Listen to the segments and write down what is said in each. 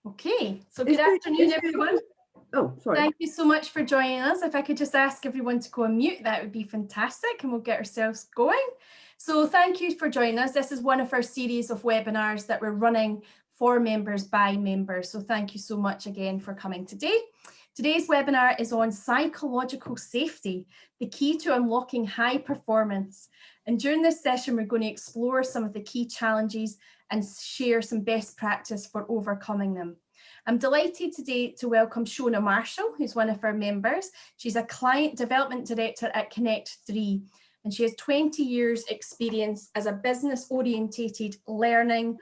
Okay, so good afternoon, everyone. Oh, sorry. Thank you so much for joining us. If I could just ask everyone to go on mute, that would be fantastic, and we'll get ourselves going. So thank you for joining us. This is one of our series of webinars that we're running for members by members. So thank you so much again for coming today. Today's webinar is on psychological safety, the key to unlocking high performance. And during this session, we're going to explore some of the key challenges and share some best practice for overcoming them. I'm delighted today to welcome Shona Marshall, who's one of our members. She's a Client Development Director at Connect3, and she has 20 years experience as a business-orientated learning,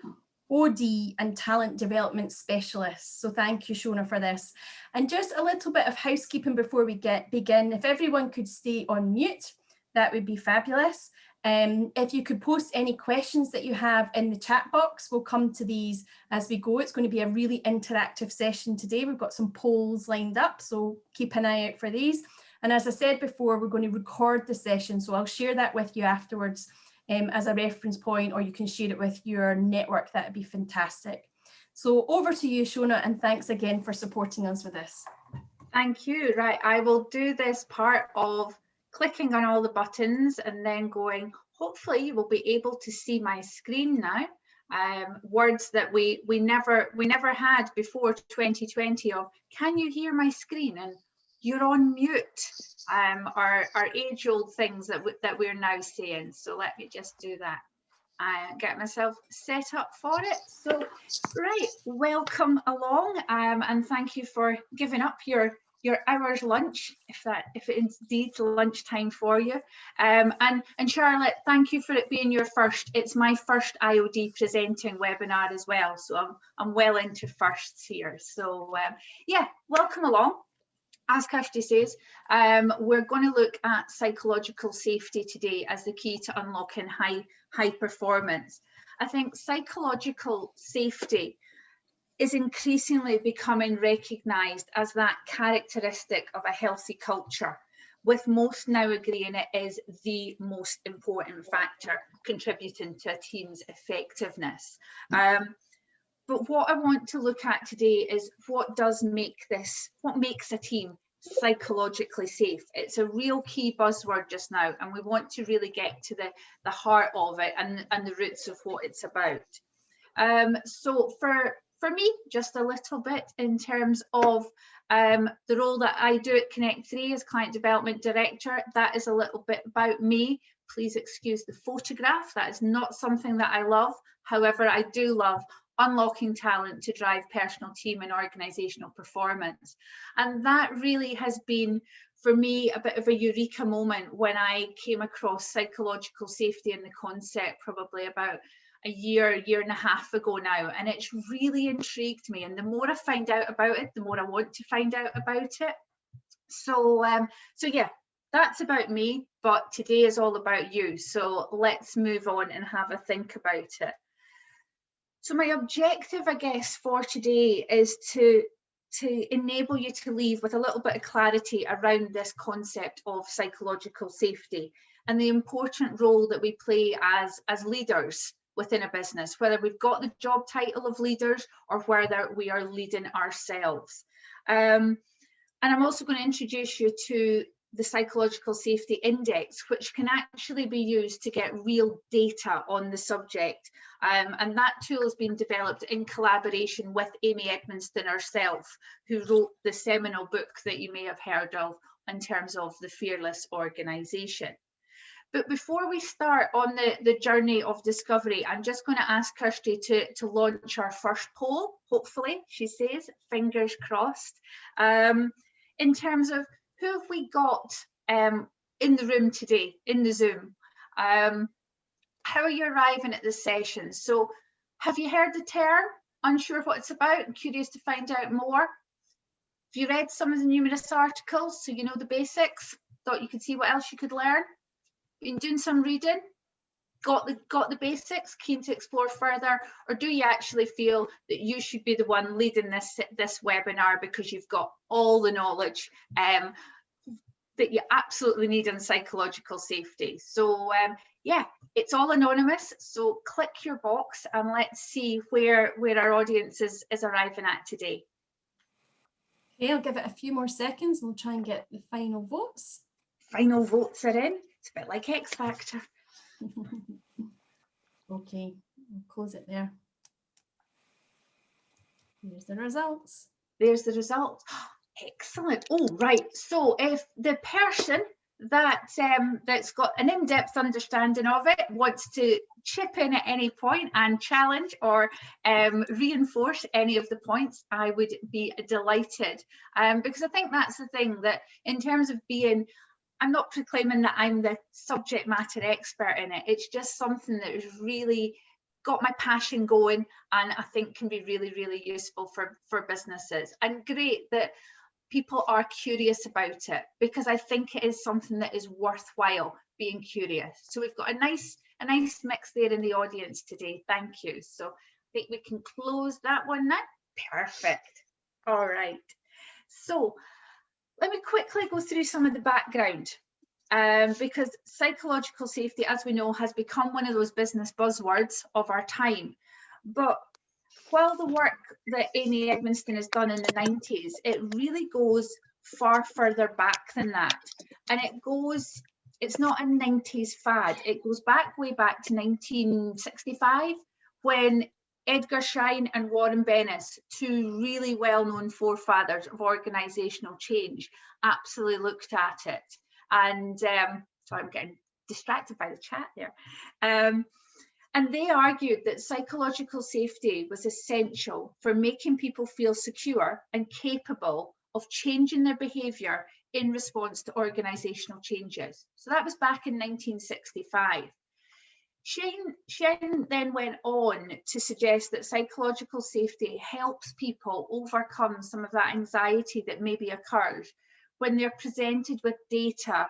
OD and talent development specialist. So thank you, Shona, for this. And just a little bit of housekeeping before we begin. If everyone could stay on mute, that would be fabulous. If you could post any questions that you have in the chat box, we'll come to these as we go. It's going to be a really interactive session today. We've got some polls lined up, so keep an eye out for these. And as I said before, we're going to record the session, so I'll share that with you afterwards as a reference point, or you can share it with your network. That would be fantastic. So over to you, Shona, and thanks again for supporting us with this. Thank you. Right, I will do this part of clicking on all the buttons and then going, hopefully you will be able to see my screen now. Words that we never had before 2020 of, can you hear my screen? And you're on mute, are age-old things that we're now saying. So let me just do that and get myself set up for it. So, right, welcome along, and thank you for giving up your hour's lunch, if it is indeed lunchtime for you. And Charlotte, thank you for it being your first. It's my first IoD presenting webinar as well, so I'm well into firsts here. So yeah, welcome along. As Kirsty says, we're going to look at psychological safety today as the key to unlocking high performance. I think psychological safety is increasingly becoming recognised as that characteristic of a healthy culture, with most now agreeing it is the most important factor contributing to a team's effectiveness. But what I want to look at today is what makes a team psychologically safe. It's a real key buzzword just now, and we want to really get to the heart of it and the roots of what it's about. So for me, just a little bit in terms of the role that I do at Connect3 as Client Development Director, that is a little bit about me. Please excuse the photograph. That is not something that I love. However, I do love unlocking talent to drive personal, team and organisational performance. And that really has been, for me, a bit of a eureka moment when I came across psychological safety and the concept probably about a year and a half ago now, and it's really intrigued me, and the more I find out about it, the more I want to find out about it. So yeah, that's about me, but today is all about you, so let's move on and have a think about it. So my objective, I guess, for today is to enable you to leave with a little bit of clarity around this concept of psychological safety and the important role that we play as leaders within a business, whether we've got the job title of leaders or whether we are leading ourselves. And I'm also going to introduce you to the Psychological Safety Index, which can actually be used to get real data on the subject. And that tool has been developed in collaboration with Amy Edmonston herself, who wrote the seminal book that you may have heard of in terms of the Fearless Organisation. But before we start on the journey of discovery, I'm just going to ask Kirsty to launch our first poll, hopefully, she says, fingers crossed, in terms of who have we got in the room today, in the Zoom? How are you arriving at this session? So have you heard the term? Unsure what it's about? Curious to find out more? Have you read some of the numerous articles so you know the basics? Thought you could see what else you could learn? Been doing some reading? Got the basics, keen to explore further, or do you actually feel that you should be the one leading this webinar because you've got all the knowledge that you absolutely need on psychological safety? So yeah, it's all anonymous. So click your box and let's see where our audience is arriving at today. Okay, I'll give it a few more seconds and we'll try and get the final votes. Final votes are in. It's a bit like X Factor. Okay, we'll close it there. Here's the results. There's the result. Excellent. Oh, right. So if the person that's got an in-depth understanding of it wants to chip in at any point and challenge or reinforce any of the points, I would be delighted, because I think that's the thing, that in terms of being, I'm not proclaiming that I'm the subject matter expert in it. It's just something that has really got my passion going, and I think can be really, really useful for businesses. And great that people are curious about it, because I think it is something that is worthwhile being curious. So we've got a nice mix there in the audience today. Thank you. So I think we can close that one now. Perfect. All right. So let me quickly go through some of the background, because psychological safety, as we know, has become one of those business buzzwords of our time. But while the work that Amy Edmonston has done in the 90s, it really goes far further back than that. And it's not a 90s fad. It goes way back to 1965, when Edgar Schein and Warren Bennis, two really well-known forefathers of organizational change, absolutely looked at it. And sorry, I'm getting distracted by the chat there. And they argued that psychological safety was essential for making people feel secure and capable of changing their behaviour in response to organisational changes. So that was back in 1965. Schein then went on to suggest that psychological safety helps people overcome some of that anxiety that maybe occurs when they're presented with data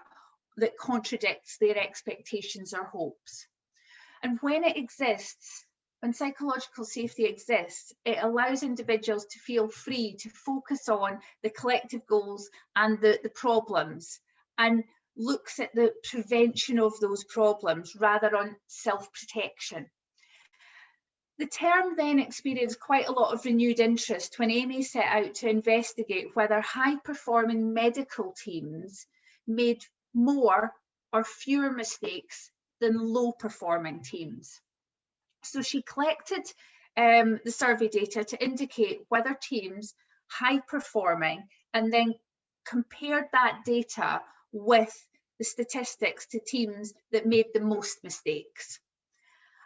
that contradicts their expectations or hopes. And when it exists, when psychological safety exists, it allows individuals to feel free to focus on the collective goals and the problems, and looks at the prevention of those problems rather on self-protection. The term then experienced quite a lot of renewed interest when Amy set out to investigate whether high-performing medical teams made more or fewer mistakes than low-performing teams. So she collected the survey data to indicate whether teams high-performing, and then compared that data with the statistics to teams that made the most mistakes.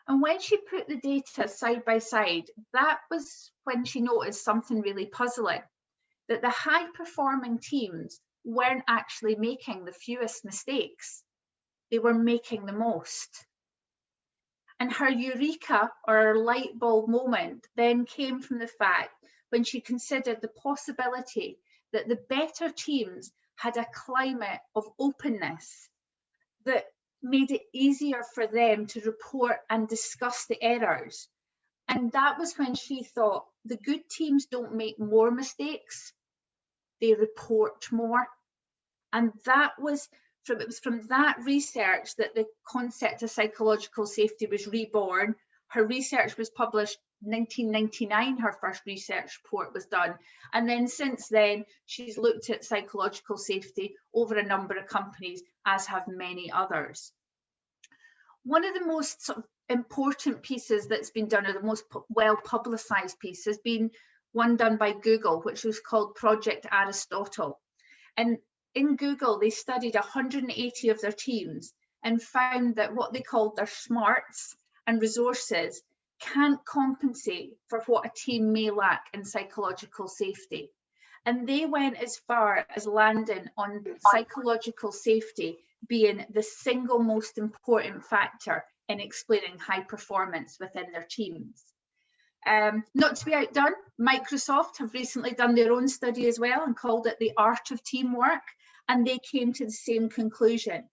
And when she put the data side by side, that was when she noticed something really puzzling, that the high-performing teams weren't actually making the fewest mistakes. They were making the most. And her eureka, or her light bulb moment, then came from the fact when she considered the possibility that the better teams had a climate of openness that made it easier for them to report and discuss the errors. And that was when she thought, the good teams don't make more mistakes, they report more. And it was from that research that the concept of psychological safety was reborn. Her research was published in 1999, her first research report was done. And then since then, she's looked at psychological safety over a number of companies, as have many others. One of the most sort of important pieces that's been done, or the most well-publicized piece, has been one done by Google, which was called Project Aristotle. And in Google, they studied 180 of their teams and found that what they called their smarts and resources can't compensate for what a team may lack in psychological safety. And they went as far as landing on psychological safety being the single most important factor in explaining high performance within their teams. Not to be outdone, Microsoft have recently done their own study as well and called it the art of teamwork, and they came to the same conclusion.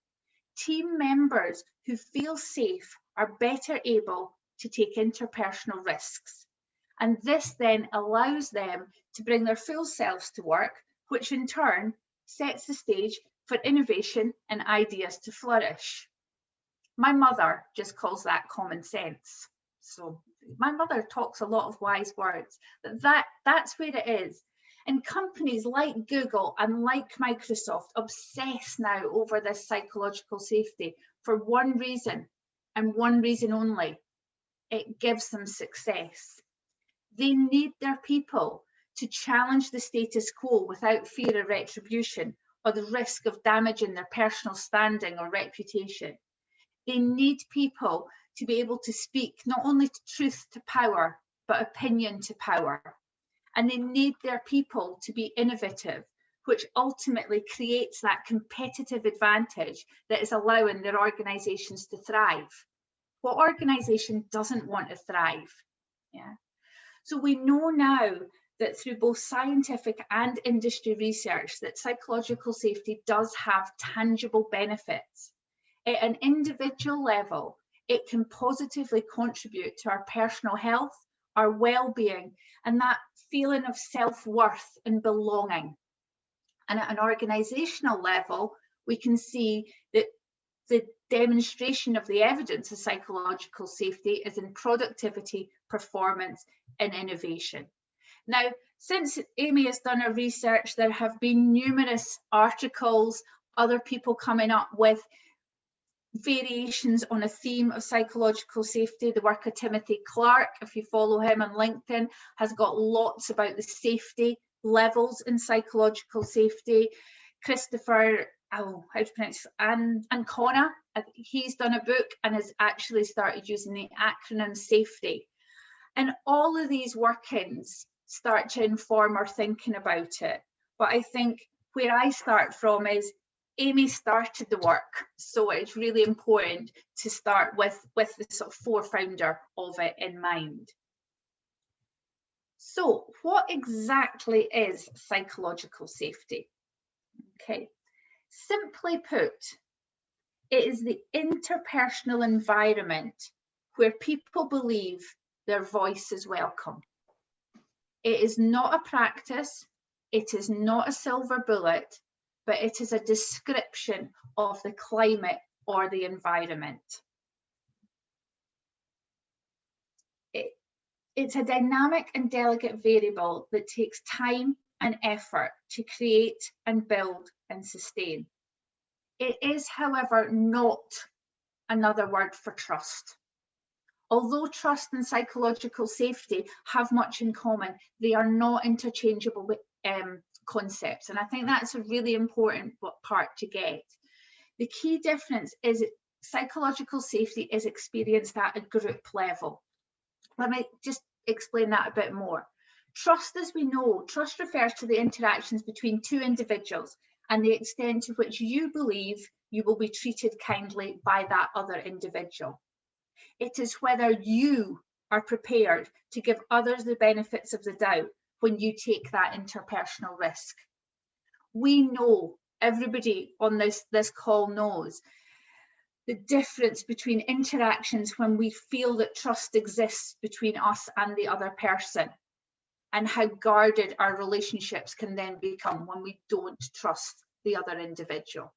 Team members who feel safe are better able to take interpersonal risks. And this then allows them to bring their full selves to work, which in turn sets the stage for innovation and ideas to flourish. My mother just calls that common sense. So my mother talks a lot of wise words, but that's where it is. And companies like Google and like Microsoft obsess now over this psychological safety for one reason, and one reason only: it gives them success. They need their people to challenge the status quo without fear of retribution or the risk of damaging their personal standing or reputation. They need people to be able to speak not only truth to power, but opinion to power. And they need their people to be innovative, which ultimately creates that competitive advantage that is allowing their organizations to thrive. What organization doesn't want to thrive? Yeah. So we know now that through both scientific and industry research that psychological safety does have tangible benefits. At an individual level, it can positively contribute to our personal health, our well-being, and that feeling of self-worth and belonging. And at an organizational level, we can see that the demonstration of the evidence of psychological safety is in productivity, performance, and innovation. Now, since Amy has done her research, there have been numerous articles, other people coming up with variations on a theme of psychological safety. The work of Timothy Clark, if you follow him on LinkedIn, has got lots about the safety levels in psychological safety. Christopher, how to pronounce, Ancona, he's done a book and has actually started using the acronym SAFETY. And all of these workings start to inform our thinking about it. But I think where I start from is Amy started the work, so it's really important to start with the sort of forefounder of it in mind. So what exactly is psychological safety? Okay, simply put, it is the interpersonal environment where people believe their voice is welcome. It is not a practice, it is not a silver bullet, but it is a description of the climate or the environment. It's a dynamic and delicate variable that takes time and effort to create and build and sustain. It is, however, not another word for trust. Although trust and psychological safety have much in common, they are not interchangeable concepts. And I think that's a really important part to get. The key difference is that psychological safety is experienced at a group level. Let me just explain that a bit more. Trust, as we know, trust refers to the interactions between two individuals and the extent to which you believe you will be treated kindly by that other individual. It is whether you are prepared to give others the benefits of the doubt when you take that interpersonal risk. We know, everybody on this call knows, the difference between interactions when we feel that trust exists between us and the other person, and how guarded our relationships can then become when we don't trust the other individual.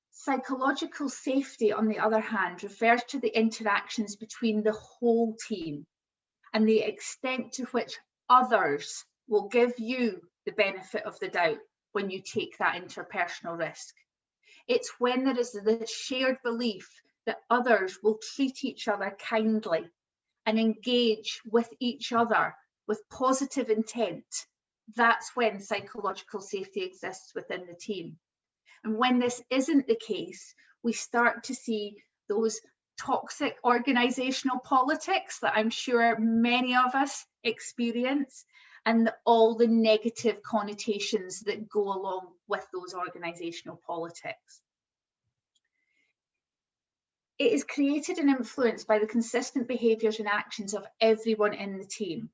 Psychological safety, on the other hand, refers to the interactions between the whole team and the extent to which others will give you the benefit of the doubt when you take that interpersonal risk. It's when there is the shared belief that others will treat each other kindly and engage with each other with positive intent. That's when psychological safety exists within the team. And when this isn't the case, we start to see those toxic organizational politics that I'm sure many of us experience, and all the negative connotations that go along with those organizational politics. It is created and influenced by the consistent behaviours and actions of everyone in the team.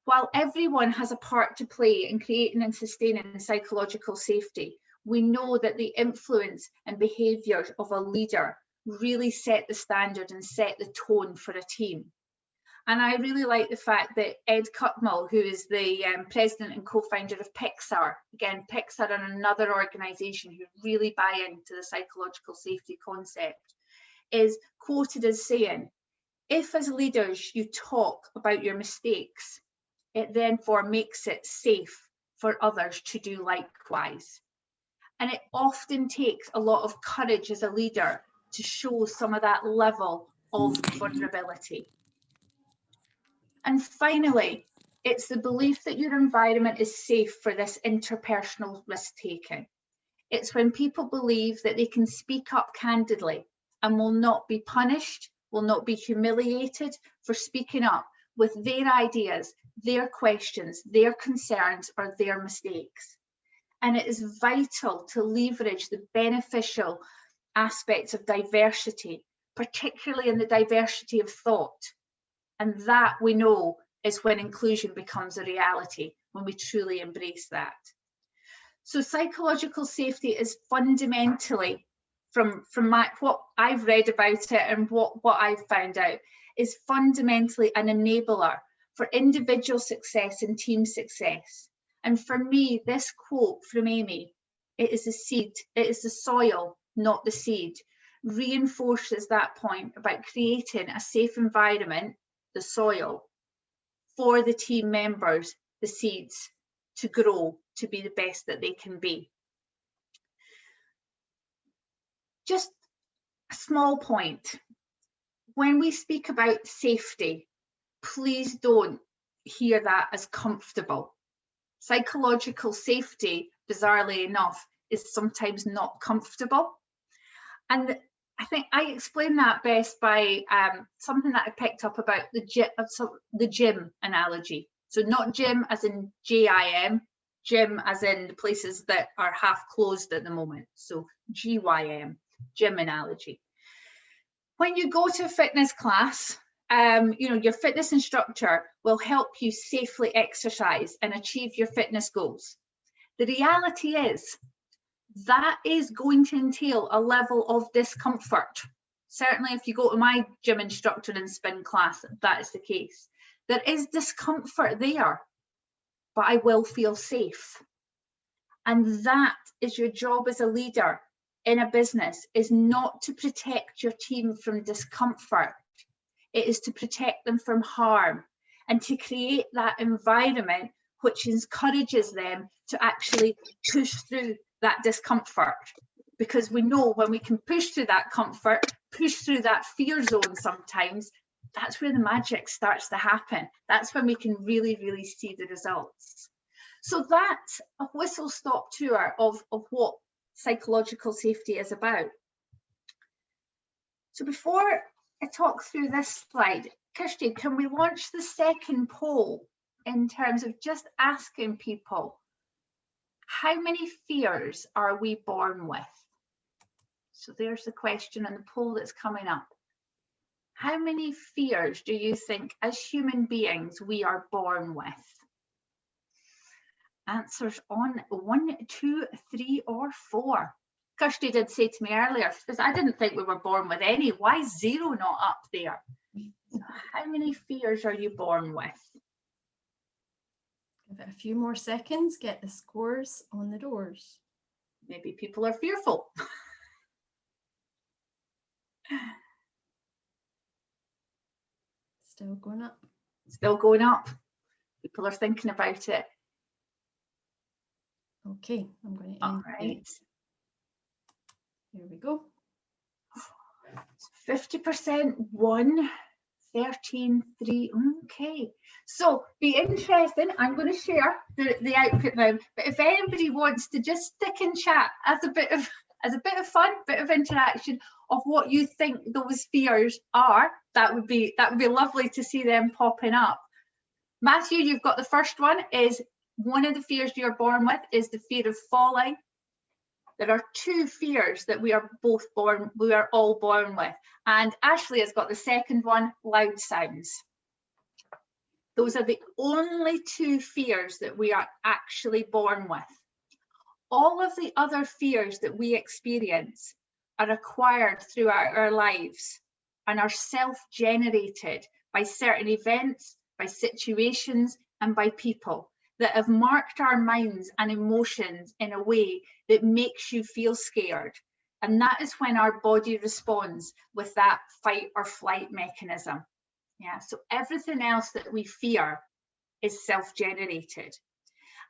While everyone has a part to play in creating and sustaining psychological safety, we know that the influence and behaviours of a leader really set the standard and set the tone for a team. And I really like the fact that Ed Catmull, who is the president and co-founder of Pixar, again, Pixar and another organisation who really buy into the psychological safety concept, is quoted as saying, if as leaders you talk about your mistakes, it therefore makes it safe for others to do likewise. And it often takes a lot of courage as a leader to show some of that level of vulnerability. And finally, it's the belief that your environment is safe for this interpersonal risk-taking. It's when people believe that they can speak up candidly and will not be punished, will not be humiliated for speaking up with their ideas, their questions, their concerns, or their mistakes. And it is vital to leverage the beneficial aspects of diversity, particularly in the diversity of thought. And that, we know, is when inclusion becomes a reality, when we truly embrace that. So psychological safety is fundamentally, from what I've read about it and what I've found out, is fundamentally an enabler for individual success and team success. And for me, this quote from Amy, it is the seed, it is the soil, not the seed, reinforces that point about creating a safe environment, the soil, for the team members, the seeds, to grow, to be the best that they can be. Just a small point. When we speak about safety, please don't hear that as comfortable. Psychological safety, bizarrely enough, is sometimes not comfortable. And I think I explain that best by something that I picked up about the gym analogy. So not gym as in G-I-M, gym as in the places that are half closed at the moment. So G-Y-M, gym analogy. When you go to a fitness class, your fitness instructor will help you safely exercise and achieve your fitness goals. The reality is that is going to entail a level of discomfort. Certainly if you go to my gym instructor and spin class, that is the case. There is discomfort there, but I will feel safe. And that is your job as a leader in a business, is not to protect your team from discomfort. It is to protect them from harm and to create that environment which encourages them to actually push through that discomfort. Because we know when we can push through that comfort, push through that fear zone sometimes, that's where the magic starts to happen. That's when we can really, really see the results. So that's a whistle-stop tour of what psychological safety is about. So before I talk through this slide, Kirsty, can we launch the second poll in terms of just asking people, how many fears are we born with? So there's the question and the poll that's coming up. How many fears do you think as human beings we are born with? Answers on 1, 2, 3, or 4. Kirsty did say to me earlier, because I didn't think we were born with any. Why is 0 not up there? So how many fears are you born with? Give it a few more seconds, get the scores on the doors. Maybe people are fearful. Still going up. Still going up. People are thinking about it. Okay, I'm going to end. All right. Here we go. 50%, 1, 13, 3. Okay. So be interesting. I'm going to share the output now. But if anybody wants to just stick in chat as a bit of fun, bit of interaction of what you think those fears are, that would be lovely to see them popping up. Matthew, you've got the first one. Is one of the fears you're born with is the fear of falling. There are 2 fears that we are all born with. And Ashley has got the second one, loud sounds. Those are the only 2 fears that we are actually born with. All of the other fears that we experience are acquired throughout our lives and are self-generated by certain events, by situations, and by people that have marked our minds and emotions in a way that makes you feel scared, And that is when our body responds with that fight or flight mechanism. Yeah, so everything else that we fear is self-generated.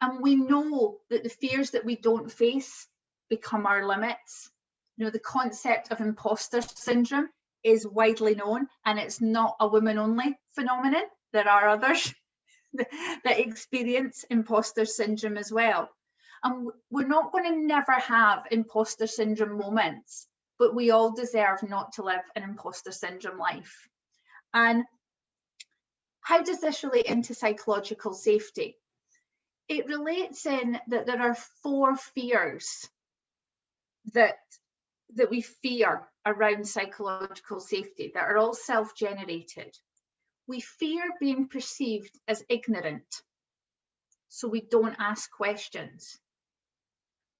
And we know that the fears that we don't face become our limits. You know, the concept of imposter syndrome is widely known, and it's not a women-only phenomenon. There are others that experience imposter syndrome as well. And we're not going to never have imposter syndrome moments, but we all deserve not to live an imposter syndrome life. And how does this relate into psychological safety? It relates in that there are 4 fears that we fear around psychological safety that are all self-generated. We fear being perceived as ignorant, so we don't ask questions.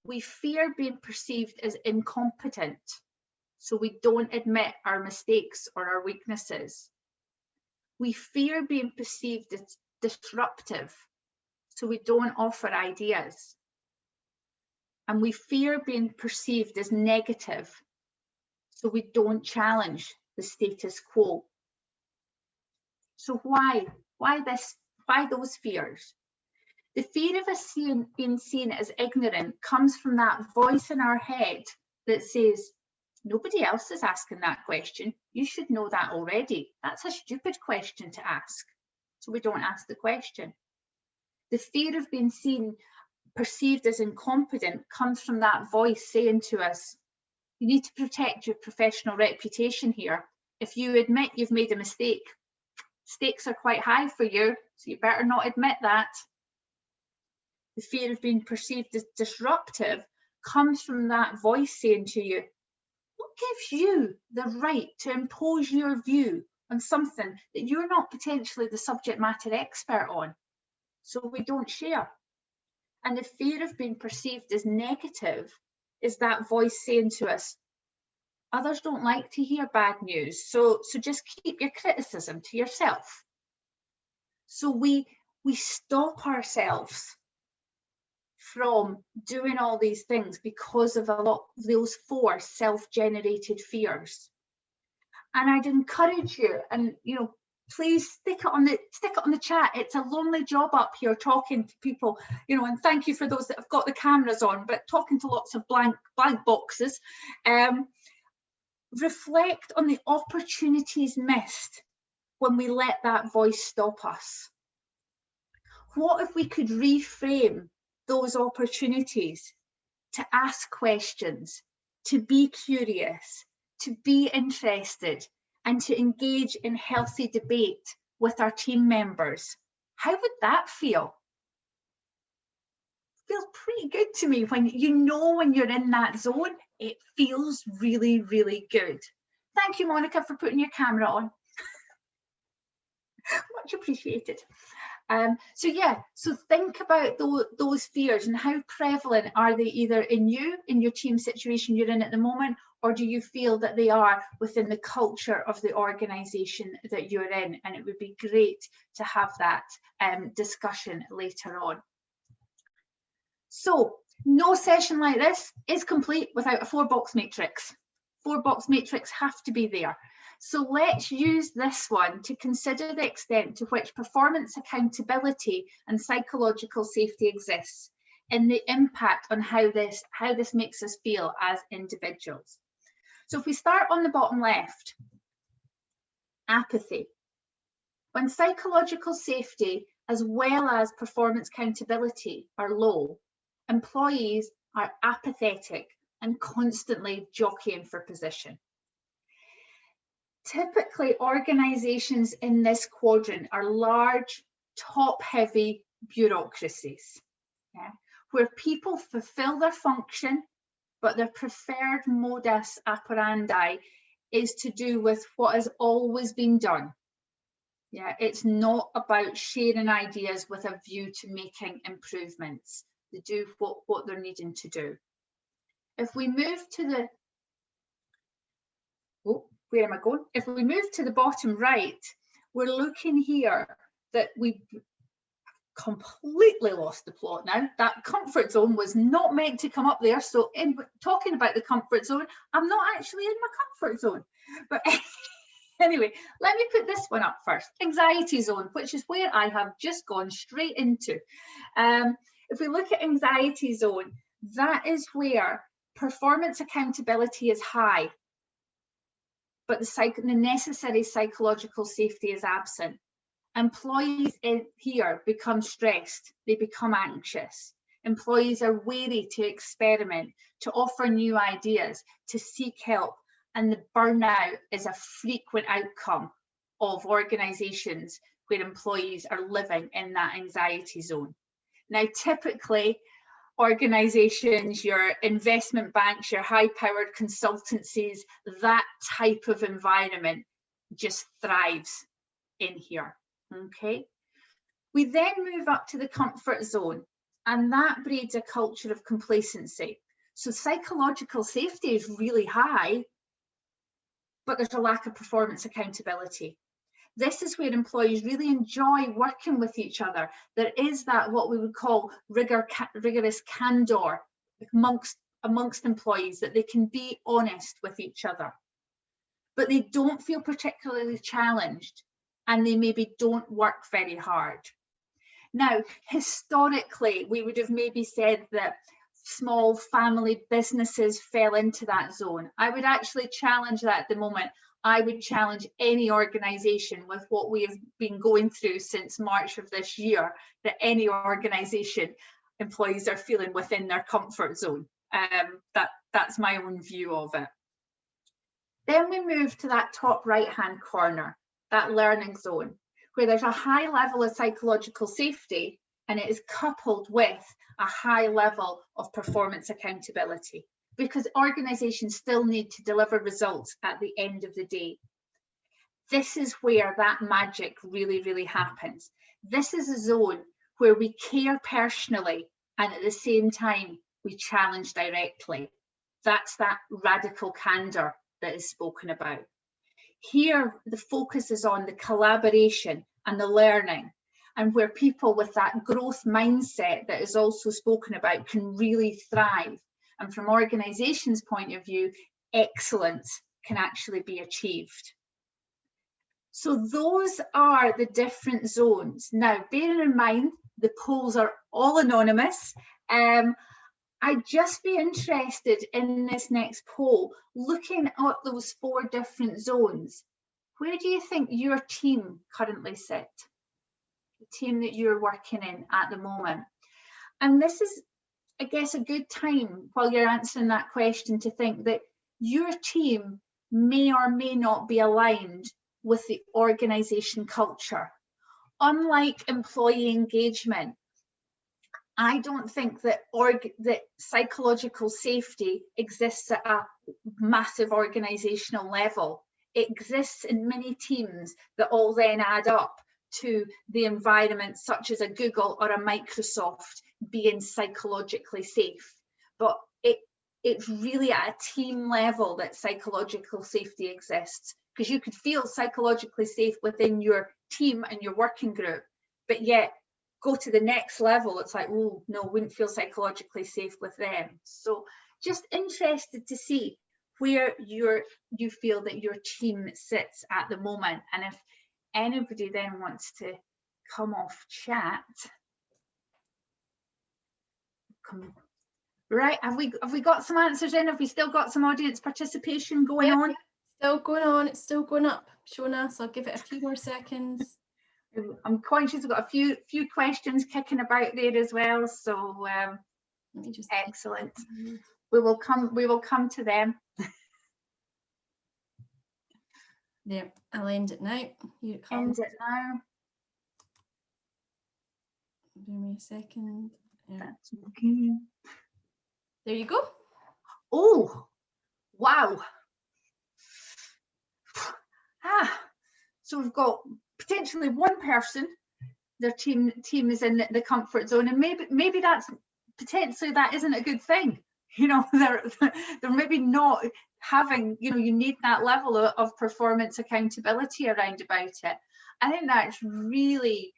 We fear being perceived as incompetent, so we don't admit our mistakes or our weaknesses. We fear being perceived as disruptive, so we don't offer ideas. And we fear being perceived as negative, so we don't challenge the status quo. So why those fears? The fear of us being seen as ignorant comes from that voice in our head that says, nobody else is asking that question. You should know that already. That's a stupid question to ask. So we don't ask the question. The fear of being perceived as incompetent comes from that voice saying to us, you need to protect your professional reputation here. If you admit you've made a mistake, stakes are quite high for you, so you better not admit that. The fear of being perceived as disruptive comes from that voice saying to you, what gives you the right to impose your view on something that you're not potentially the subject matter expert on? So we don't share. And the fear of being perceived as negative is that voice saying to us, others don't like to hear bad news, so just keep your criticism to yourself. So we stop ourselves from doing all these things because of a lot of those 4 self-generated fears. And I'd encourage you, and please stick it on the chat. It's a lonely job up here talking to people, and thank you for those that have got the cameras on, but talking to lots of blank boxes. Reflect on the opportunities missed when we let that voice stop us. What if we could reframe those opportunities to ask questions, to be curious, to be interested, and to engage in healthy debate with our team members? How would that feel? Feels pretty good to me when you're in that zone. It feels really, really good. Thank you, Monica, for putting your camera on. Much appreciated. So think about those fears and how prevalent are they either in your team situation you're in at the moment, or do you feel that they are within the culture of the organisation that you're in? And it would be great to have that discussion later on. So no session like this is complete without a 4-box matrix. 4-box matrix have to be there. So let's use this one to consider the extent to which performance accountability and psychological safety exists, and the impact on how this makes us feel as individuals. So if we start on the bottom left, apathy. When psychological safety as well as performance accountability are low, employees are apathetic and constantly jockeying for position. Typically, organisations in this quadrant are large, top-heavy bureaucracies, where people fulfil their function, but their preferred modus operandi is to do with what has always been done. It's not about sharing ideas with a view to making improvements. They do what they're needing to do. If we move to the where am I going? If we move to the bottom right, we're looking here that we completely lost the plot now. That comfort zone was not meant to come up there. So in talking about the comfort zone, I'm not actually in my comfort zone. But anyway, let me put this one up first. Anxiety zone, which is where I have just gone straight into. If we look at anxiety zone, that is where performance accountability is high, but the necessary psychological safety is absent. Employees here become stressed, they become anxious. Employees are wary to experiment, to offer new ideas, to seek help, and the burnout is a frequent outcome of organisations where employees are living in that anxiety zone. Now, typically, organisations, your investment banks, your high-powered consultancies, that type of environment just thrives in here. Okay, we then move up to the comfort zone, and that breeds a culture of complacency. So psychological safety is really high, but there's a lack of performance accountability. This is where employees really enjoy working with each other. There is that what we would call rigorous candor amongst employees, that they can be honest with each other, but they don't feel particularly challenged, and they maybe don't work very hard. Now, historically, we would have maybe said that small family businesses fell into that zone. I would actually challenge that at the moment. I would challenge any organisation with what we have been going through since March of this year, that any organisation employees are feeling within their comfort zone. That's my own view of it. Then we move to that top right-hand corner, that learning zone, where there's a high level of psychological safety, and it is coupled with a high level of performance accountability, because organisations still need to deliver results at the end of the day. This is where that magic really, really happens. This is a zone where we care personally, and at the same time, we challenge directly. That's that radical candour that is spoken about. Here, the focus is on the collaboration and the learning, and where people with that growth mindset that is also spoken about can really thrive. And from organisations' point of view, excellence can actually be achieved. So those are the different zones. Now, bearing in mind, the polls are all anonymous. I'd just be interested in this next poll, looking at those 4 different zones. Where do you think your team currently sit? The team that you're working in at the moment. And this is, I guess, a good time while you're answering that question to think that your team may or may not be aligned with the organisation culture. Unlike employee engagement, I don't think that psychological safety exists at a massive organisational level. It exists in many teams that all then add up to the environment, such as a Google or a Microsoft, being psychologically safe. But it's really at a team level that psychological safety exists, because you could feel psychologically safe within your team and your working group, but yet go to the next level, it's like, oh no, wouldn't feel psychologically safe with them. So just interested to see where you feel that your team sits at the moment, and if anybody then wants to come off chat. Right, have we got some answers in? Have we still got some audience participation going on? Still going on, it's still going up, Shona, so I'll give it a few more seconds. I'm conscious I've got a few questions kicking about there as well, so let me just excellent. We will come to them. There, I'll end it now. Here it comes. End it now. Give me a second. That's okay. There you go. Oh, wow. So we've got potentially one person, their team is in the comfort zone, and maybe that's potentially that isn't a good thing. You know, they're maybe not having, you know, you need that level of performance accountability around about it. I think that's really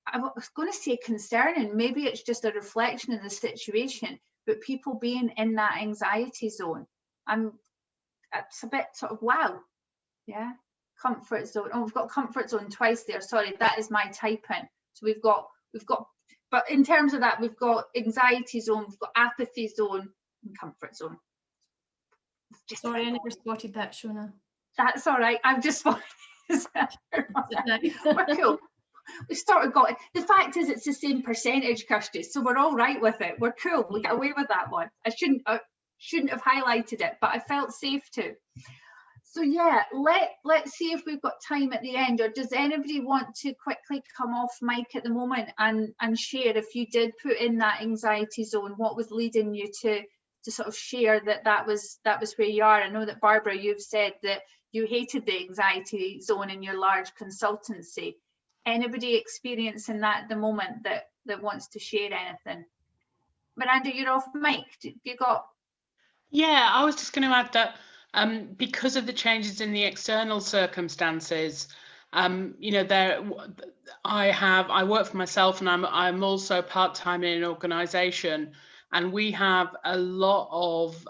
I was going to say concerning, maybe it's just a reflection of the situation, but people being in that anxiety zone. It's a bit sort of, wow, yeah, comfort zone. Oh, we've got comfort zone twice there. Sorry, that is my typing. So we've got, but in terms of that, we've got anxiety zone, we've got apathy zone, and comfort zone. Just Sorry, I never spotted that, Shona. That's all right. I've just spotted. We're cool. We started got. The fact is, it's the same percentage, Kirsty, so we're all right with it. We're cool. We get away with that one. I shouldn't have highlighted it, but I felt safe to. So yeah, let's see if we've got time at the end, or does anybody want to quickly come off mic at the moment and share, if you did put in that anxiety zone, what was leading you to sort of share that was where you are? I know that Barbara, you've said that you hated the anxiety zone in your large consultancy. Anybody experiencing that at the moment that wants to share anything? Miranda, you're off mic. You got? Yeah, I was just going to add that because of the changes in the external circumstances, you know, I work for myself, and I'm also part-time in an organisation, and we have a lot of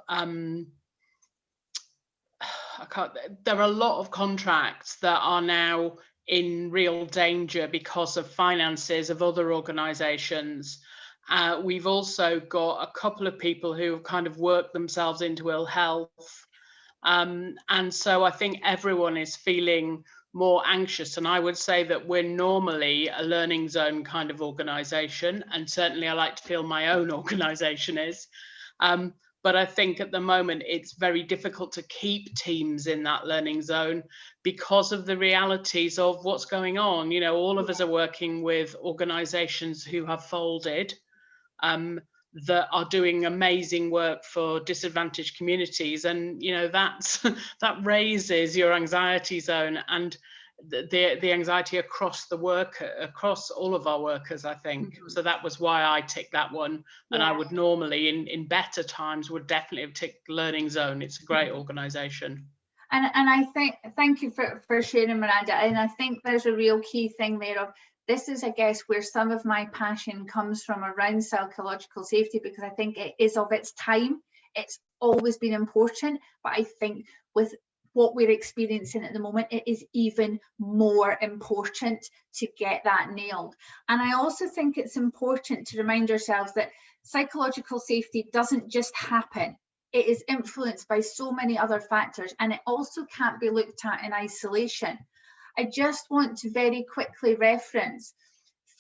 there are a lot of contracts that are now in real danger because of finances of other organisations. We've also got a couple of people who have kind of worked themselves into ill health. And so I think everyone is feeling more anxious. And I would say that we're normally a learning zone kind of organisation. And certainly I like to feel my own organisation is. But I think at the moment it's very difficult to keep teams in that learning zone because of the realities of what's going on. You know, all of us are working with organisations who have folded, that are doing amazing work for disadvantaged communities, and you know that raises your anxiety zone and the anxiety across all of our workers, I think. So that was why I ticked that one. And I would normally in better times would definitely have ticked learning zone. It's a great organization. And I think, thank you for sharing, Miranda. And I think there's a real key thing there of, this is, I guess, where some of my passion comes from around psychological safety, because I think it is of its time. It's always been important, but I think with what we're experiencing at the moment, it is even more important to get that nailed. And I also think it's important to remind ourselves that psychological safety doesn't just happen. It is influenced by so many other factors, and it also can't be looked at in isolation. I just want to very quickly reference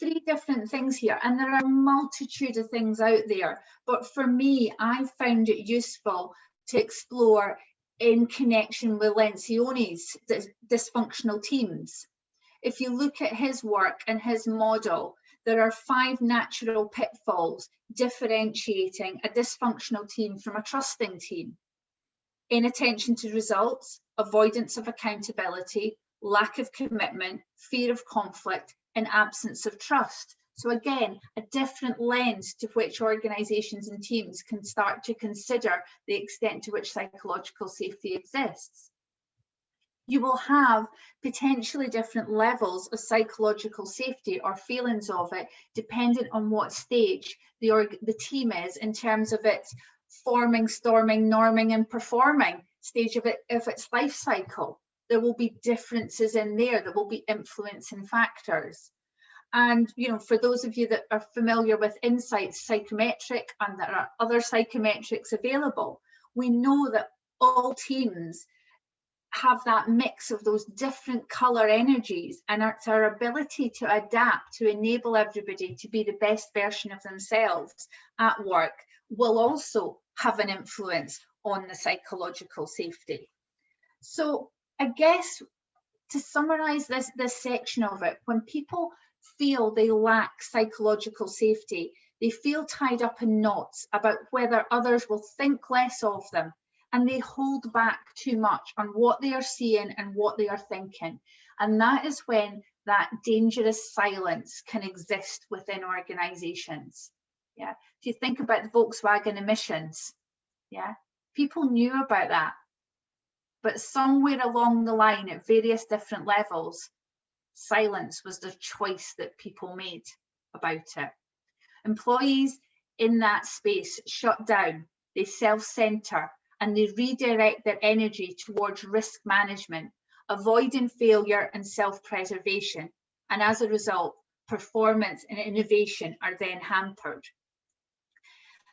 3 different things here, and there are a multitude of things out there, but for me, I found it useful to explore in connection with Lencioni's dysfunctional teams. If you look at his work and his model, there are 5 natural pitfalls differentiating a dysfunctional team from a trusting team: inattention to results, avoidance of accountability, lack of commitment, fear of conflict, and absence of trust. So again, a different lens to which organisations and teams can start to consider the extent to which psychological safety exists. You will have potentially different levels of psychological safety or feelings of it, dependent on what stage the team is in terms of its forming, storming, norming, and performing stage of its life cycle. There will be differences in there that will be influencing factors. And you know, for those of you that are familiar with Insight's psychometric, and there are other psychometrics available, we know that all teams have that mix of those different color energies, and it's our ability to adapt to enable everybody to be the best version of themselves at work will also have an influence on the psychological safety. So I guess to summarize this section of it, when people feel they lack psychological safety, they feel tied up in knots about whether others will think less of them, and they hold back too much on what they are seeing and what they are thinking. And that is when that dangerous silence can exist within organizations. Yeah, if you think about the Volkswagen emissions, yeah, people knew about that, but somewhere along the line at various different levels, Silence was the choice that people made about it. Employees in that space shut down, they self-center, and they redirect their energy towards risk management, avoiding failure and self-preservation. And as a result, performance and innovation are then hampered.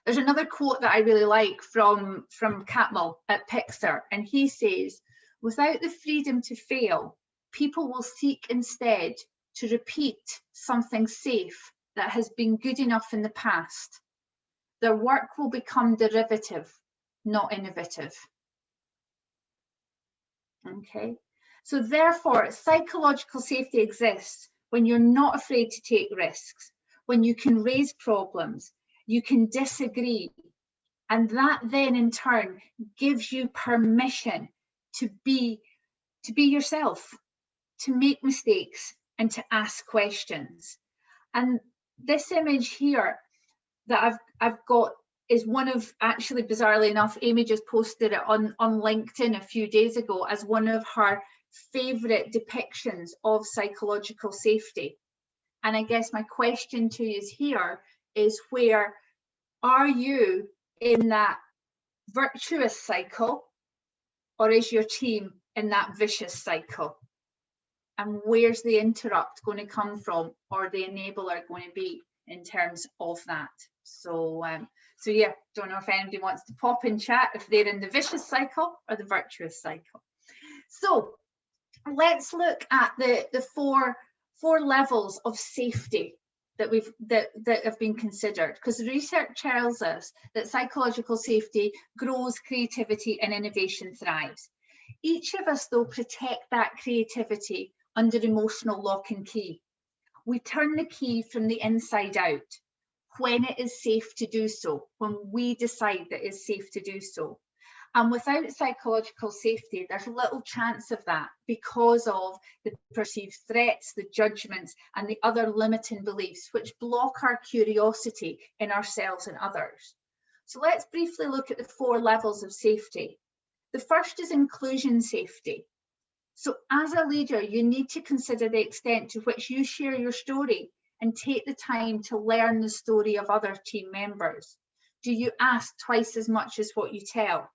There's another quote that I really like from Catmull at Pixar, and he says, "Without the freedom to fail, people will seek instead to repeat something safe that has been good enough in the past. Their work will become derivative, not innovative." Okay, so therefore, psychological safety exists when you're not afraid to take risks, when you can raise problems, you can disagree, and that then in turn gives you permission to be yourself, to make mistakes and to ask questions. And this image here that I've got is one of, actually bizarrely enough, Amy just posted it on LinkedIn a few days ago as one of her favorite depictions of psychological safety. And I guess my question to you here is, where are you in that virtuous cycle, or is your team in that vicious cycle? And where's the interrupt going to come from, or the enabler going to be in terms of that? So yeah, don't know if anybody wants to pop in chat if they're in the vicious cycle or the virtuous cycle. So let's look at the four levels of safety that have been considered, because the research tells us that psychological safety grows creativity and innovation thrives. Each of us, though, protect that creativity under emotional lock and key. We turn the key from the inside out when it is safe to do so, when we decide that it's safe to do so. And without psychological safety, there's little chance of that, because of the perceived threats, the judgments, and the other limiting beliefs which block our curiosity in ourselves and others. So let's briefly look at the four levels of safety. The first is inclusion safety. So as a leader, you need to consider the extent to which you share your story and take the time to learn the story of other team members. Do you ask twice as much as what you tell?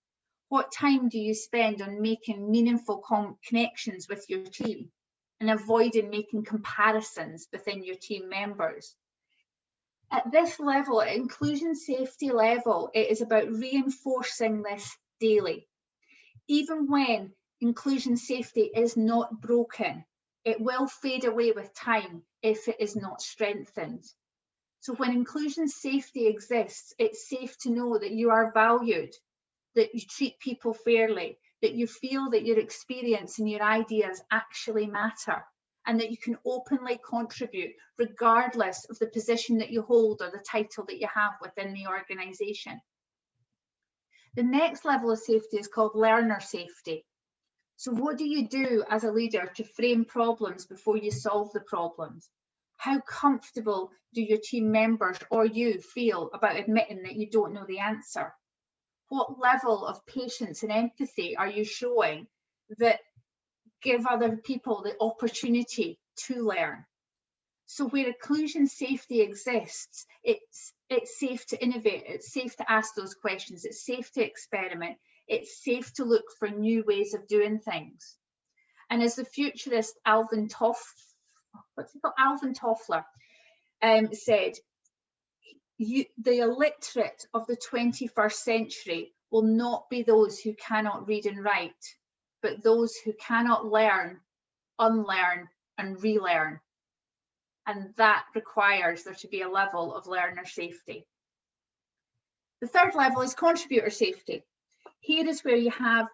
What time do you spend on making meaningful connections with your team and avoiding making comparisons within your team members? At this level, at inclusion safety level, it is about reinforcing this daily. Even when inclusion safety is not broken, it will fade away with time if it is not strengthened. So when inclusion safety exists, it's safe to know that you are valued, that you treat people fairly, that you feel that your experience and your ideas actually matter, and that you can openly contribute regardless of the position that you hold or the title that you have within the organisation. The next level of safety is called learner safety. So what do you do as a leader to frame problems before you solve the problems? How comfortable do your team members or you feel about admitting that you don't know the answer? What level of patience and empathy are you showing that give other people the opportunity to learn? So where inclusion safety exists, it's safe to innovate, it's safe to ask those questions, it's safe to experiment, it's safe to look for new ways of doing things. And as the futurist Alvin Toffler said, the illiterate of the 21st century will not be those who cannot read and write, but those who cannot learn, unlearn, and relearn. And that requires there to be a level of learner safety. The third level is contributor safety. Here is where you have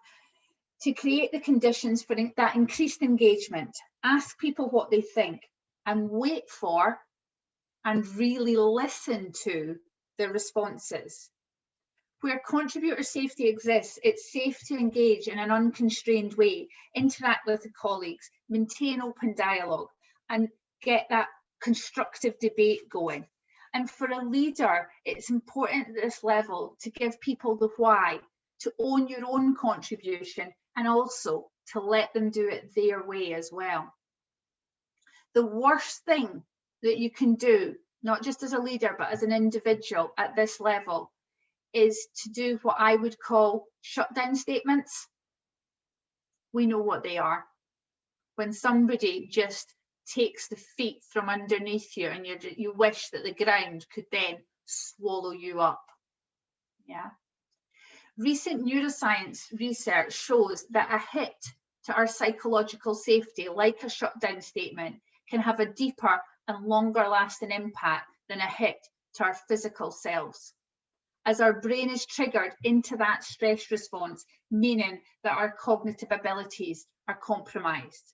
to create the conditions for that increased engagement. Ask people what they think and wait for and really listen to their responses. Where contributor safety exists, it's safe to engage in an unconstrained way, interact with the colleagues, maintain open dialogue, and get that constructive debate going. And for a leader, it's important at this level to give people the why, to own your own contribution, and also to let them do it their way as well. The worst thing that you can do, not just as a leader, but as an individual at this level, is to do what I would call shutdown statements. We know what they are. When somebody just takes the feet from underneath you and you wish that the ground could then swallow you up. Yeah. Recent neuroscience research shows that a hit to our psychological safety, like a shutdown statement, can have a deeper and longer lasting impact than a hit to our physical selves, as our brain is triggered into that stress response, meaning that our cognitive abilities are compromised.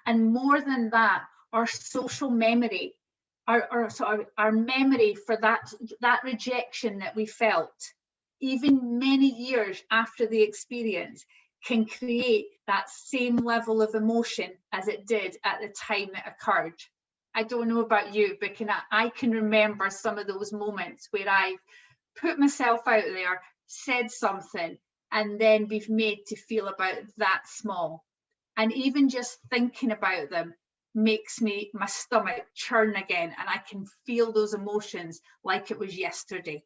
And more than that, our social memory, our memory for that rejection that we felt, even many years after the experience, can create that same level of emotion as it did at the time it occurred. I don't know about you, but I can remember some of those moments where I've put myself out there, said something, and then be made to feel about that small. And even just thinking about them makes my stomach churn again, and I can feel those emotions like it was yesterday.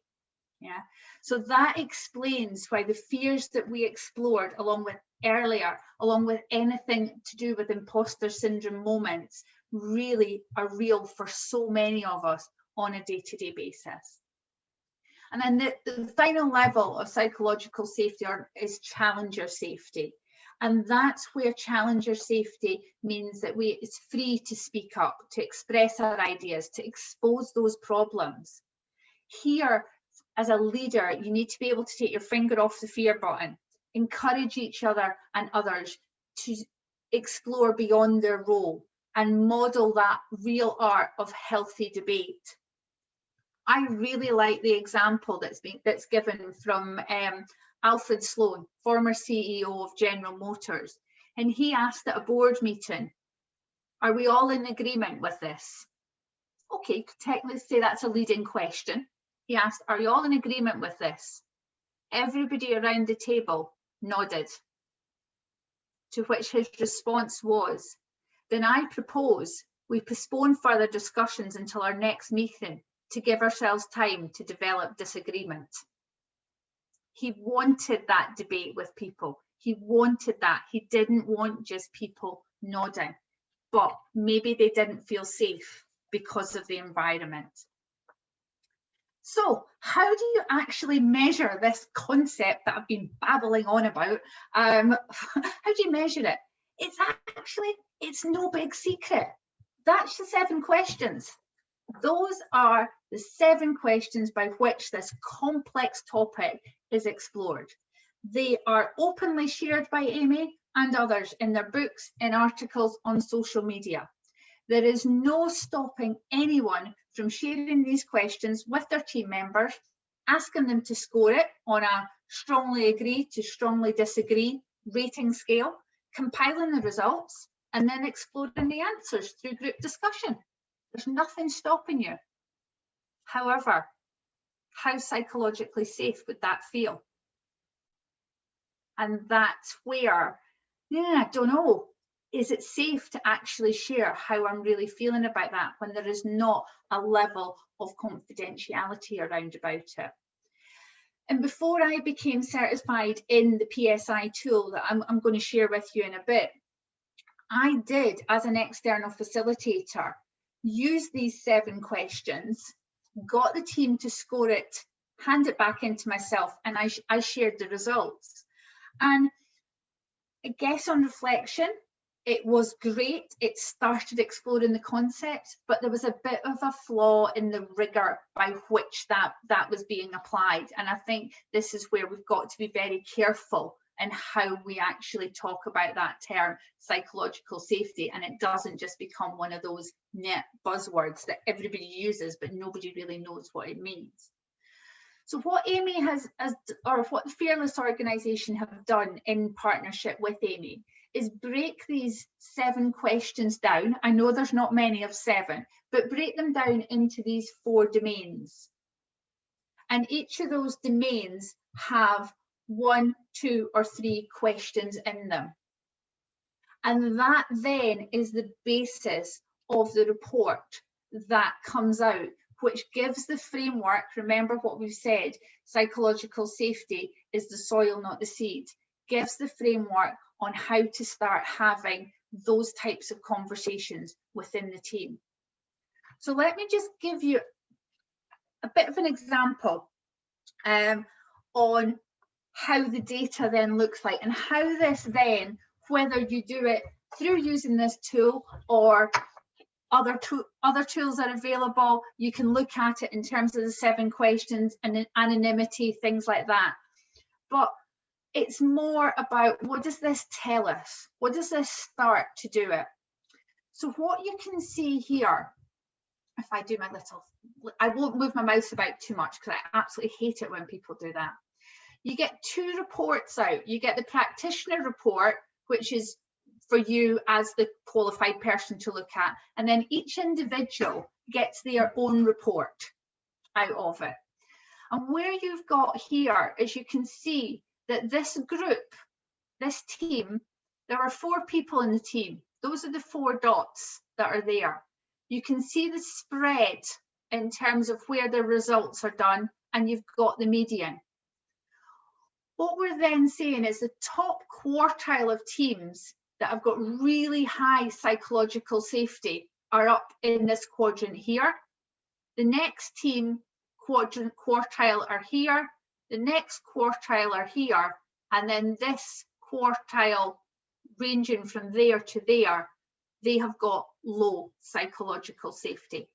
Yeah. So that explains why the fears that we explored along with anything to do with imposter syndrome moments, really are real for so many of us on a day-to-day basis. And then the final level of psychological safety is challenger safety. And that's where challenger safety means that it's free to speak up, to express our ideas, to expose those problems. Here, as a leader, you need to be able to take your finger off the fear button, encourage each other and others to explore beyond their role and model that real art of healthy debate. I really like the example that's given from Alfred Sloan, former CEO of General Motors. And he asked at a board meeting, are we all in agreement with this? Okay, technically say that's a leading question. He asked, are you all in agreement with this? Everybody around the table nodded, to which his response was, then I propose we postpone further discussions until our next meeting to give ourselves time to develop disagreement. He wanted that debate with people. He wanted that. He didn't want just people nodding, but maybe they didn't feel safe because of the environment. So how do you actually measure this concept that I've been babbling on about? How do you measure it? It's no big secret. That's the 7 questions. Those are the 7 questions by which this complex topic is explored. They are openly shared by Amy and others in their books, in articles on social media. There is no stopping anyone from sharing these questions with their team members, asking them to score it on a strongly agree to strongly disagree rating scale, compiling the results, and then exploring the answers through group discussion. There's nothing stopping you. However, how psychologically safe would that feel? And that's where, I don't know, is it safe to actually share how I'm really feeling about that when there is not a level of confidentiality around about it? And before I became certified in the PSI tool that I'm going to share with you in a bit, I did, as an external facilitator, use these 7 questions, got the team to score it, hand it back into myself, and I shared the results. And I guess on reflection, it was great. It started exploring the concept, but there was a bit of a flaw in the rigor by which that was being applied. And I think this is where we've got to be very careful in how we actually talk about that term, psychological safety, and it doesn't just become one of those net buzzwords that everybody uses, but nobody really knows what it means. So what Amy or what the Fearless organisation have done in partnership with Amy is break these 7 questions down. I know there's not many of 7, but break them down into these 4 domains. And each of those domains have 1, 2, or 3 questions in them. And that then is the basis of the report that comes out, which gives the framework. Remember what we've said, psychological safety is the soil, not the seed. Gives the framework on how to start having those types of conversations within the team. So let me just give you a bit of an example on how the data then looks like, and how this then, whether you do it through using this tool or other tools are available, you can look at it in terms of the 7 questions and anonymity, things like that. But it's more about, what does this tell us? What does this start to do it? So what you can see here, if I do my little, I won't move my mouse about too much because I absolutely hate it when people do that. You get 2 reports out. You get the practitioner report, which is for you as the qualified person to look at, and then each individual gets their own report out of it. And where you've got here is, you can see that this group, this team, there are 4 people in the team. Those are the 4 dots that are there. You can see the spread in terms of where the results are done, and you've got the median. What we're then saying is the top quartile of teams that have got really high psychological safety are up in this quadrant here. The next team quartile are here. The next quartile are here. And then this quartile ranging from there to there, they have got low psychological safety.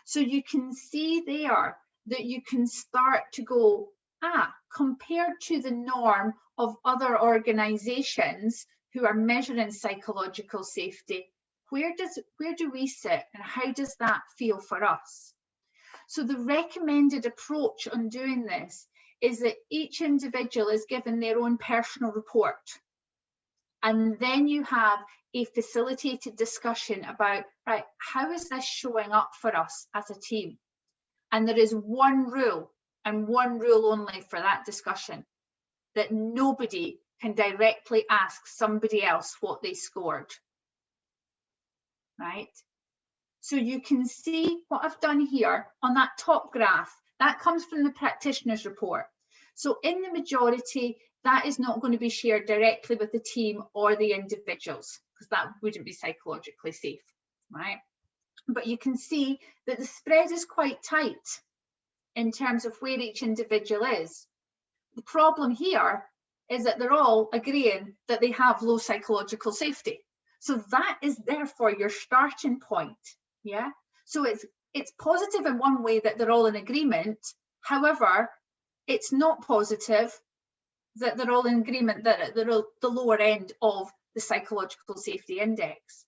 So you can see there that you can start to go, compared to the norm of other organizations who are measuring psychological safety, where do we sit, and how does that feel for us? So the recommended approach on doing this is that each individual is given their own personal report. And then you have a facilitated discussion about, right, how is this showing up for us as a team? And there is one rule, and one rule only for that discussion, that nobody can directly ask somebody else what they scored, right? So you can see what I've done here on that top graph. That comes from the practitioner's report. So in the majority, that is not going to be shared directly with the team or the individuals, because that wouldn't be psychologically safe, right? But you can see that the spread is quite tight in terms of where each individual is. The problem here is that they're all agreeing that they have low psychological safety. So that is therefore your starting point, yeah? So it's positive in one way that they're all in agreement. However, it's not positive that they're all in agreement that they're at the lower end of the psychological safety index.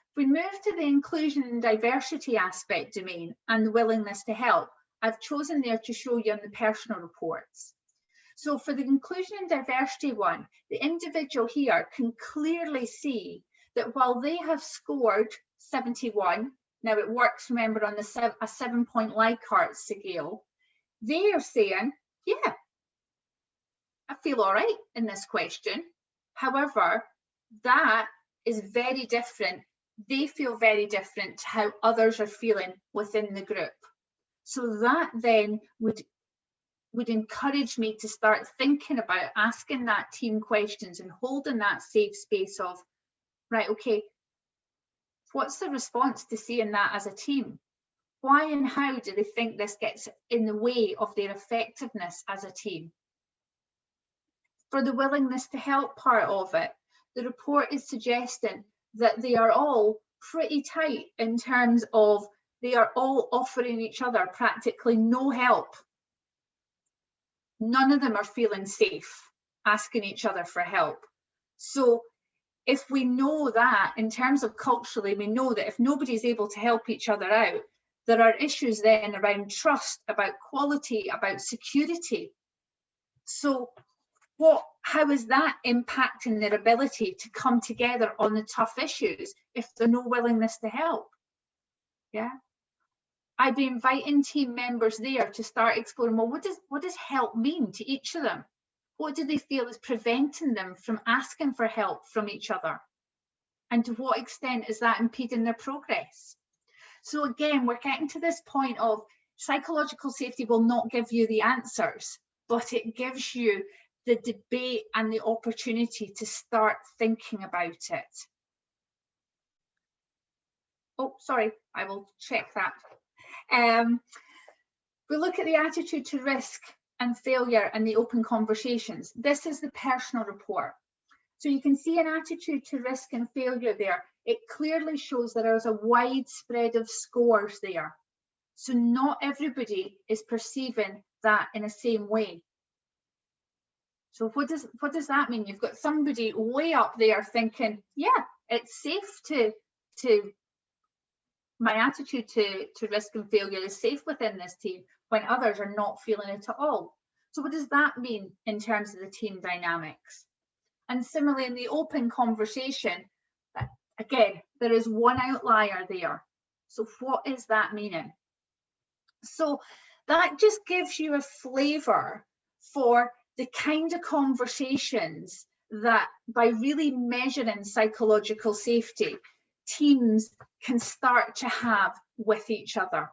If we move to the inclusion and diversity aspect domain and the willingness to help, I've chosen there to show you on the personal reports. So for the inclusion and diversity one, the individual here can clearly see that while they have scored 71, now it works, remember, on a 7-point Likert scale, they are saying, yeah, I feel all right in this question. However, that is very different. They feel very different to how others are feeling within the group. So that then would encourage me to start thinking about asking that team questions and holding that safe space of, right, okay, what's the response to seeing that as a team? Why and how do they think this gets in the way of their effectiveness as a team? For the willingness to help part of it, the report is suggesting that they are all pretty tight in terms of they are all offering each other practically no help. None of them are feeling safe asking each other for help. So if we know that in terms of culturally, we know that if nobody's able to help each other out, there are issues then around trust, about quality, about security. So how is that impacting their ability to come together on the tough issues if there's no willingness to help? Yeah. I'd be inviting team members there to start exploring, well, what does help mean to each of them? What do they feel is preventing them from asking for help from each other? And to what extent is that impeding their progress? So again, we're getting to this point of psychological safety will not give you the answers, but it gives you the debate and the opportunity to start thinking about it. Oh, sorry, I will check that. We look at the attitude to risk and failure and the open conversations. This is the personal report. So you can see an attitude to risk and failure there. It clearly shows that there's a wide spread of scores there. So not everybody is perceiving that in the same way. So what does that mean? You've got somebody way up there thinking, yeah, it's safe my attitude to risk and failure is safe within this team, when others are not feeling it at all. So what does that mean in terms of the team dynamics? And similarly, in the open conversation, again, there is one outlier there. So what is that meaning? So that just gives you a flavour for the kind of conversations that, by really measuring psychological safety, teams can start to have with each other.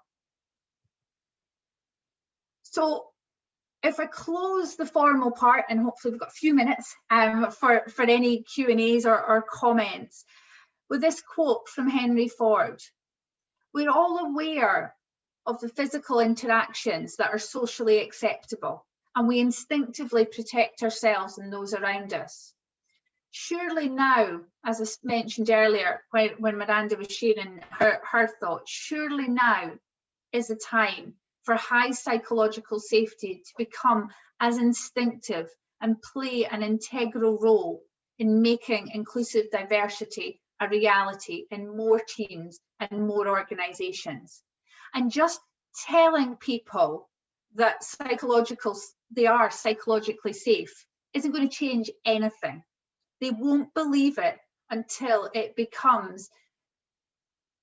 So if I close the formal part, and hopefully we've got a few minutes for any Q&As or comments, with this quote from Henry Ford: "We're all aware of the physical interactions that are socially acceptable, and we instinctively protect ourselves and those around us. Surely now," as I mentioned earlier when Miranda was sharing her thoughts, surely now is the time for high psychological safety to become as instinctive and play an integral role in making inclusive diversity a reality in more teams and more organisations. And just telling people that they are psychologically safe isn't going to change anything. They won't believe it until it becomes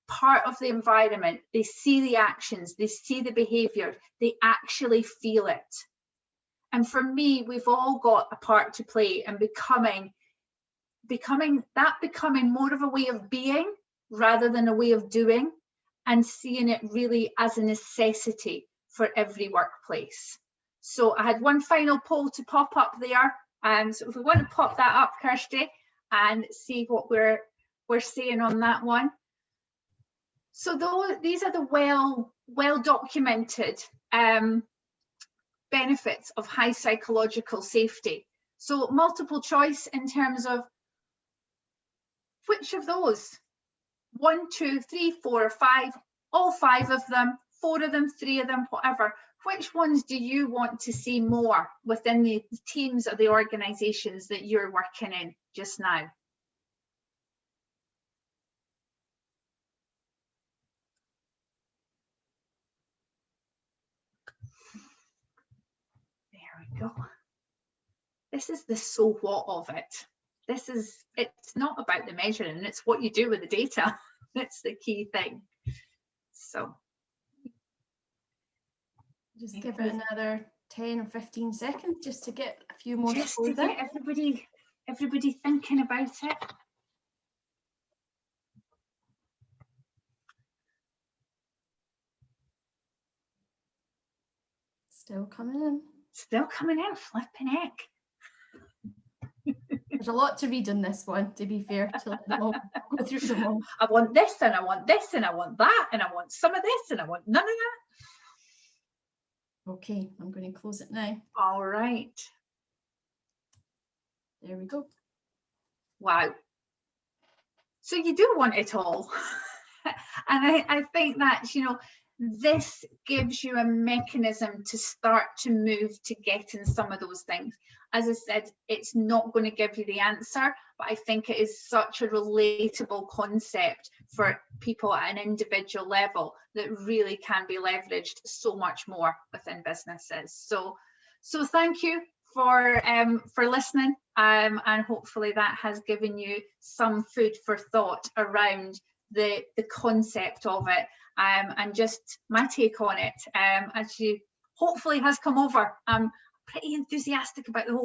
part of the environment. They see the actions, they see the behaviour, they actually feel it. And for me, we've all got a part to play in becoming more of a way of being rather than a way of doing, and seeing it really as a necessity for every workplace. So I had one final poll to pop up there. So if we want to pop that up, Kirsty, and see what we're saying on that one. So these are the well documented benefits of high psychological safety. So multiple choice in terms of which of those? 1, 2, 3, 4, or 5, all 5 of them, 4 of them, 3 of them, whatever. Which ones do you want to see more within the teams or the organisations that you're working in just now? There we go. This is the so what of it. It's not about the measuring, it's what you do with the data. That's the key thing. So just give it another 10 or 15 seconds just to get a few more just to get everybody thinking about it. Still coming in. Still coming in, flipping heck. There's a lot to read in this one, to be fair. To go through them all. I want this, and I want this, and I want that, and I want some of this, and I want none of that. Okay, I'm going to close it now. All right. There we go. Wow. So you do want it all. And I think that, this gives you a mechanism to start to move to getting some of those things. As I said, it's not going to give you the answer, but I think it is such a relatable concept for people at an individual level that really can be leveraged so much more within businesses. So thank you for listening, and hopefully that has given you some food for thought around the concept of it. And just my take on it, as you hopefully has come over. pretty enthusiastic about the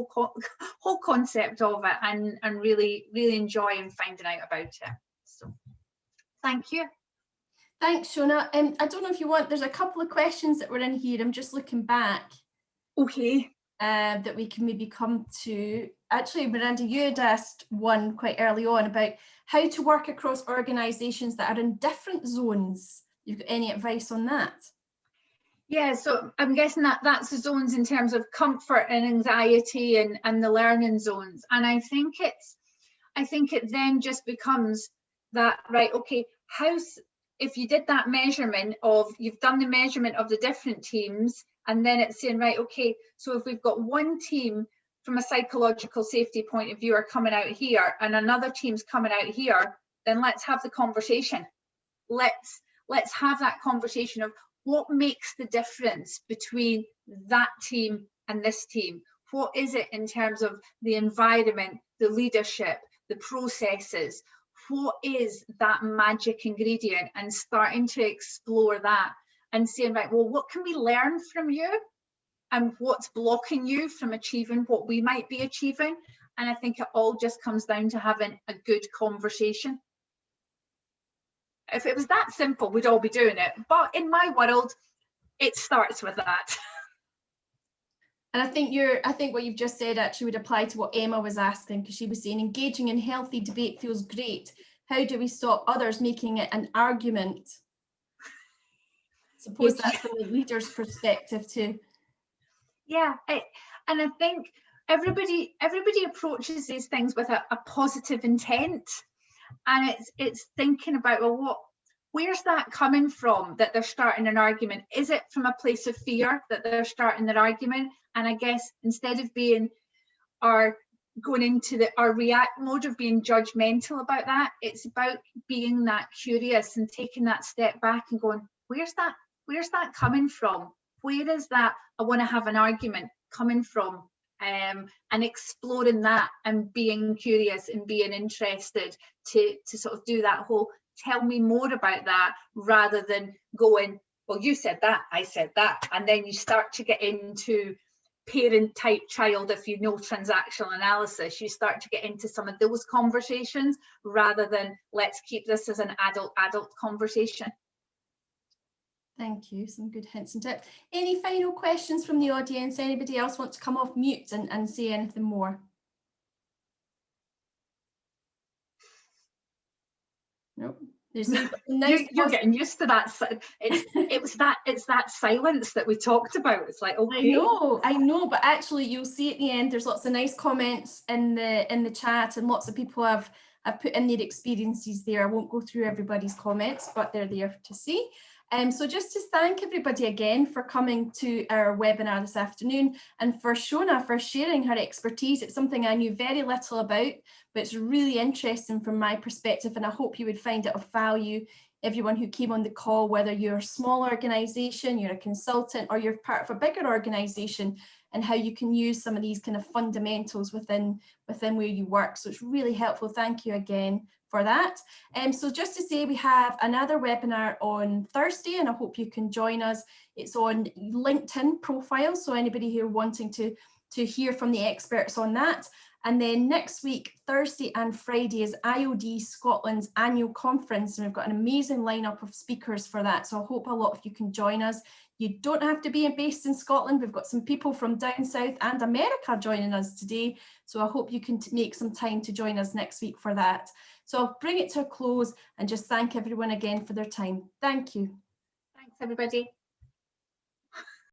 whole concept of it, and really enjoying finding out about it. So thank you. Thanks, Shona. I don't know if you want, there's a couple of questions that were in here. I'm just looking back. Okay. That we can maybe come to. Actually, Miranda, you had asked one quite early on about how to work across organisations that are in different zones. You've got any advice on that? Yeah, so I'm guessing that's the zones in terms of comfort and anxiety and the learning zones. And I think it then just becomes that, right, okay, if you did that measurement of, you've done the measurement of the different teams, and then it's saying, right, okay, so if we've got one team from a psychological safety point of view are coming out here and another team's coming out here, then let's have the conversation. Let's have that conversation of what makes the difference between that team and this team. What is it in terms of the environment, the leadership, the processes? What is that magic ingredient? And starting to explore that and saying, right, well, what can we learn from you? And what's blocking you from achieving what we might be achieving? And I think it all just comes down to having a good conversation. If it was that simple, we'd all be doing it. But in my world, it starts with that. And I think what you've just said actually would apply to what Emma was asking, because she was saying engaging in healthy debate feels great. How do we stop others making it an argument? Suppose that's from the leader's perspective too. Yeah, and I think everybody approaches these things with a positive intent, and it's thinking about, well, where's that coming from that they're starting an argument? Is it from a place of fear that they're starting their argument? And I guess instead of being going into our react mode of being judgmental about that, it's about being that curious and taking that step back and going, where's that coming from? Where is that I want to have an argument coming from? And exploring that and being curious and being interested to sort of do that whole tell me more about that, rather than going, well, you said that, I said that. And then you start to get into parent type child, if you know transactional analysis, you start to get into some of those conversations rather than let's keep this as an adult conversation. Thank you. Some good hints and tips. Any final questions from the audience? Anybody else want to come off mute and say anything more? Nope. You're getting used to that. It's that silence that we talked about. It's like, okay. I know, but actually you'll see at the end there's lots of nice comments in the chat, and lots of people have put in their experiences there. I won't go through everybody's comments, but they're there to see. So just to thank everybody again for coming to our webinar this afternoon, and for Shona for sharing her expertise. It's something I knew very little about, but it's really interesting from my perspective, and I hope you would find it of value. Everyone who came on the call, whether you're a small organisation, you're a consultant, or you're part of a bigger organisation, and how you can use some of these kind of fundamentals within where you work. So it's really helpful. Thank you again for that. So just to say, we have another webinar on Thursday, and I hope you can join us. It's on LinkedIn profile, so anybody here wanting to hear from the experts on that. And then next week, Thursday and Friday, is IoD Scotland's annual conference, and we've got an amazing lineup of speakers for that. So I hope a lot of you can join us. You don't have to be based in Scotland. We've got some people from down south and America joining us today. So I hope you can make some time to join us next week for that. So I'll bring it to a close and just thank everyone again for their time. Thank you. Thanks, everybody.